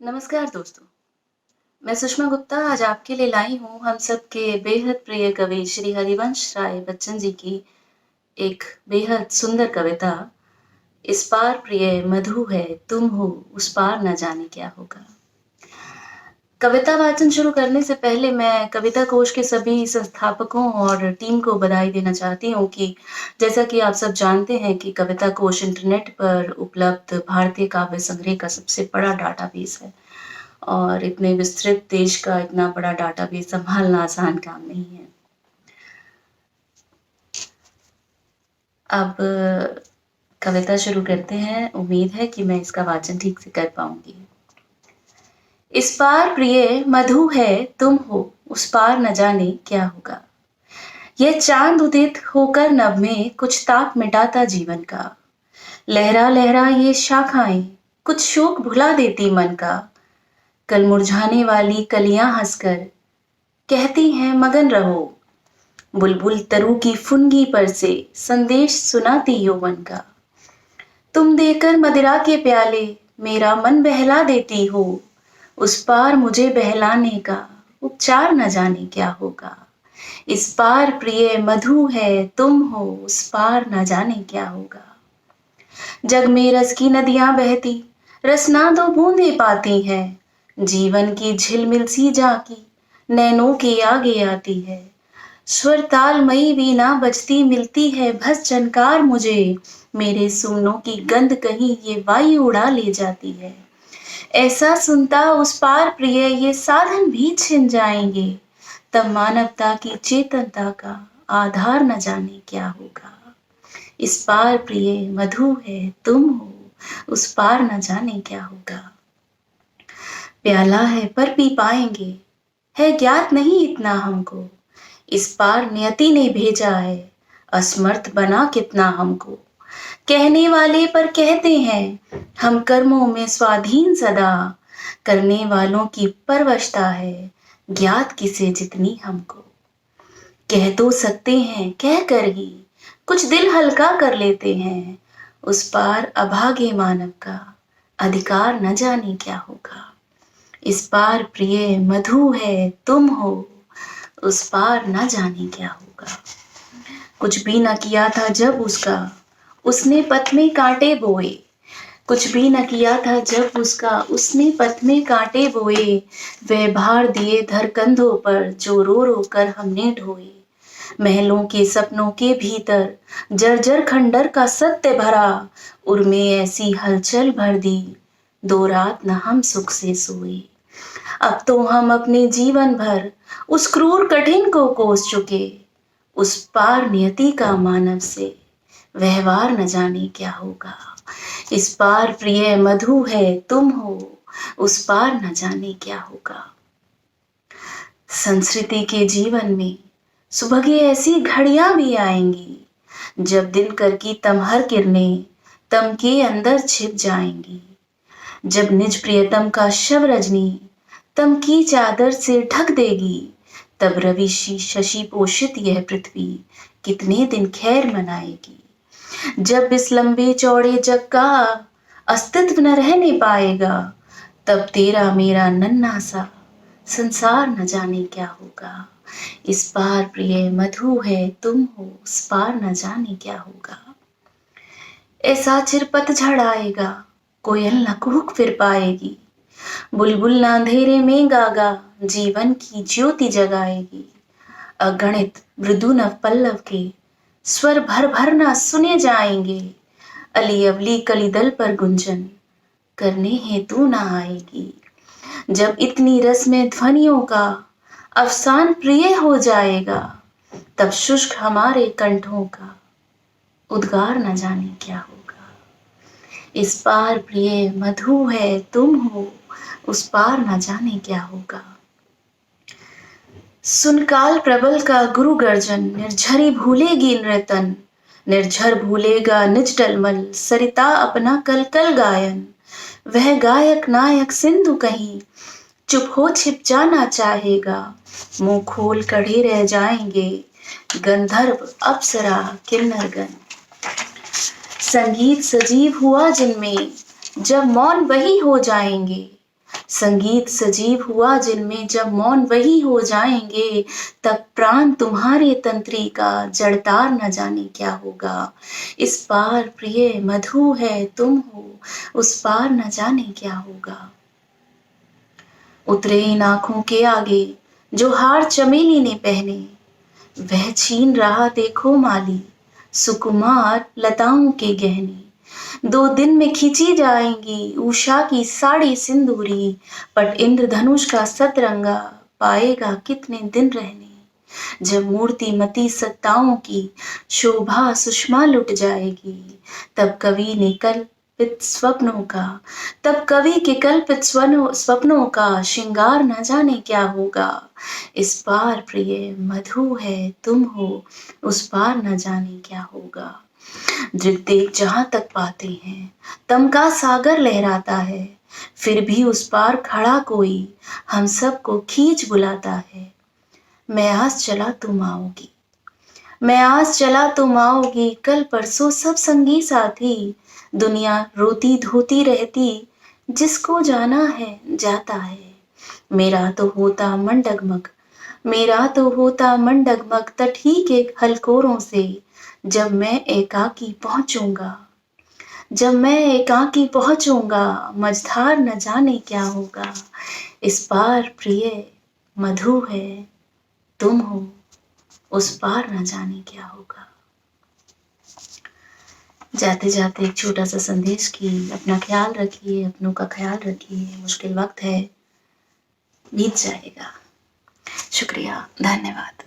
नमस्कार दोस्तों, मैं सुषमा गुप्ता आज आपके लिए लाई हूँ हम सबके बेहद प्रिय कवि श्री हरिवंश राय बच्चन जी की एक बेहद सुंदर कविता। इस पार प्रिय मधु है तुम हो, उस पार न जाने क्या होगा। कविता वाचन शुरू करने से पहले मैं कविता कोश के सभी संस्थापकों और टीम को बधाई देना चाहती हूँ कि जैसा कि आप सब जानते हैं कि कविता कोश इंटरनेट पर उपलब्ध भारतीय काव्य संग्रह का सबसे बड़ा डाटाबेस है और इतने विस्तृत देश का इतना बड़ा डाटाबेस संभालना आसान काम नहीं है। अब कविता शुरू करते हैं। उम्मीद है कि मैं इसका वाचन ठीक से कर पाऊंगी। इस पार प्रिय मधु है तुम हो, उस पार न जाने क्या होगा। यह चांद उदित होकर नभ में कुछ ताप मिटाता जीवन का। लहरा लहरा ये शाखाएं कुछ शोक भुला देती मन का। कल मुरझाने वाली कलियां हंसकर कहती हैं मगन रहो। बुलबुल तरु की फुनगी पर से संदेश सुनाती यौवन का। तुम देकर मदिरा के प्याले मेरा मन बहला देती हो। उस पार मुझे बहलाने का उपचार न जाने क्या होगा। इस पार प्रिय मधु है तुम हो, उस पार न जाने क्या होगा। जग में रस की नदियां बहती रसना दो बूंदे पाती हैं। जीवन की झिलमिल सी झांकी नैनों के आगे आती है। स्वर तालमयी वीणा बजती मिलती है भस झनकार मुझे। मेरे सुमनों की गंध कहीं ये वायु उड़ा ले जाती है। ऐसा सुनता उस पार प्रिय ये साधन भी छिन जाएंगे। तब मानवता की चेतनता का आधार न जाने क्या होगा। इस पार प्रिय मधु है तुम हो, उस पार न जाने क्या होगा। प्याला है पर पी पाएंगे, है ज्ञात नहीं इतना हमको। इस पार नियति ने भेजा है, असमर्थ बना कितना हमको। कहने वाले पर कहते हैं हम कर्मों में स्वाधीन सदा। करने वालों की परवशता है, ज्ञात किसे जितनी हमको। कह तो सकते हैं कह कर ही कुछ दिल हल्का कर लेते हैं। उस पार अभागे मानव का अधिकार न जाने क्या होगा। इस पार प्रिय मधु है तुम हो, उस पार न जाने क्या होगा। कुछ भी न किया था जब उसका उसने पथ में कांटे बोए। कुछ भी न किया था जब उसका उसने पथ में कांटे बोए। वह भार दिए धर कंधों पर जो रो रो कर हमने ढोए। महलों के सपनों के भीतर जर्जर खंडर का सत्य भरा। उर्मे ऐसी हलचल भर दी दो रात न हम सुख से सोए। अब तो हम अपने जीवन भर उस क्रूर कठिन को कोस चुके। उस पार नियति का मानव से व्यवहार न जाने क्या होगा। इस पार प्रिय मधु है तुम हो, उस पार न जाने क्या होगा। संस्कृति के जीवन में सुबह ऐसी घड़ियां भी आएंगी जब दिनकर की तमहर किरणें तम के अंदर छिप जाएंगी। जब निज प्रियतम का शव रजनी तम की चादर से ढक देगी। तब रवि शशि पोषित यह पृथ्वी कितने दिन खैर मनाएगी। जब इस लंबे चौड़े जग का अस्तित्व न रहने पाएगा। तब तेरा मेरा नन्हा सा संसार न जाने क्या होगा। इस पार प्रिय मधु है तुम हो, उस पार न जाने क्या होगा। ऐसा चिर पतझड़ आएगा कोयल न कूक फिर पाएगी। बुलबुल न अंधेरे में गागा जीवन की ज्योति जगाएगी। अगणित मृदु नव पल्लव के स्वर भर भर ना सुने जाएंगे। अली अवली कलिदल पर गुंजन करने हेतु ना आएगी। जब इतनी रस में ध्वनियों का अवसान प्रिय हो जाएगा। तब शुष्क हमारे कंठों का उद्गार न जाने क्या होगा। इस पार प्रिय मधु है तुम हो, उस पार न जाने क्या होगा। सुन काल प्रबल का गुरु गर्जन निर्झरी भूलेगी नृतन। निर्झर भूलेगा निज टलमल सरिता अपना कल कल गायन। वह गायक नायक सिंधु कहीं चुप हो छिप जाना चाहेगा। मुंह खोल खड़े रह जाएंगे गंधर्व अप्सरा किन्नरगण। संगीत सजीव हुआ जिनमें जब मौन वही हो जाएंगे। संगीत सजीव हुआ जिनमें, जब मौन वही हो जाएंगे, तब प्राण तुम्हारे तंत्री का जड़तार न जाने क्या होगा। इस पार प्रिय मधु है तुम हो, उस पार न जाने क्या होगा। उतरे इन आंखों के आगे जो हार चमेली ने पहने, वह छीन रहा देखो माली सुकुमार लताओं के गहने। 2 दिन में खींची जाएंगी उषा की साड़ी सिंदूरी, पट इंद्रधनुष का सतरंगा पाएगा कितने दिन रहने। जब मूर्तिमती सत्ताओं की शोभा सुषमा लुट जाएगी, तब कवि ने कल्पित स्वप्नों का तब कवि के कल्पित स्वप्नों का श्रृंगार न जाने क्या होगा। इस पार प्रिय मधु है तुम हो, उस पार न जाने क्या होगा। दृग्देश जहां तक पाते हैं तम का सागर लहराता है, फिर भी उस पार खड़ा कोई हम सबको खींच बुलाता है। मैं आस चला तुम आओगी, मैं आस चला तुम आओगी, कल परसों सब संगी साथी। दुनिया रोती धोती रहती, जिसको जाना है जाता है। मेरा तो होता मन डगमग, मेरा तो होता मन डगमग तट ही के हलकोरों से, जब मैं एकाकी पहुंचूंगा, जब मैं एकाकी पहुंचूंगा, मझधार न जाने क्या होगा। इस पार प्रिय मधु है तुम हो, उस पार न जाने क्या होगा। जाते जाते एक छोटा सा संदेश कि अपना ख्याल रखिए, अपनों का ख्याल रखिए। मुश्किल वक्त है, बीत जाएगा। शुक्रिया, धन्यवाद।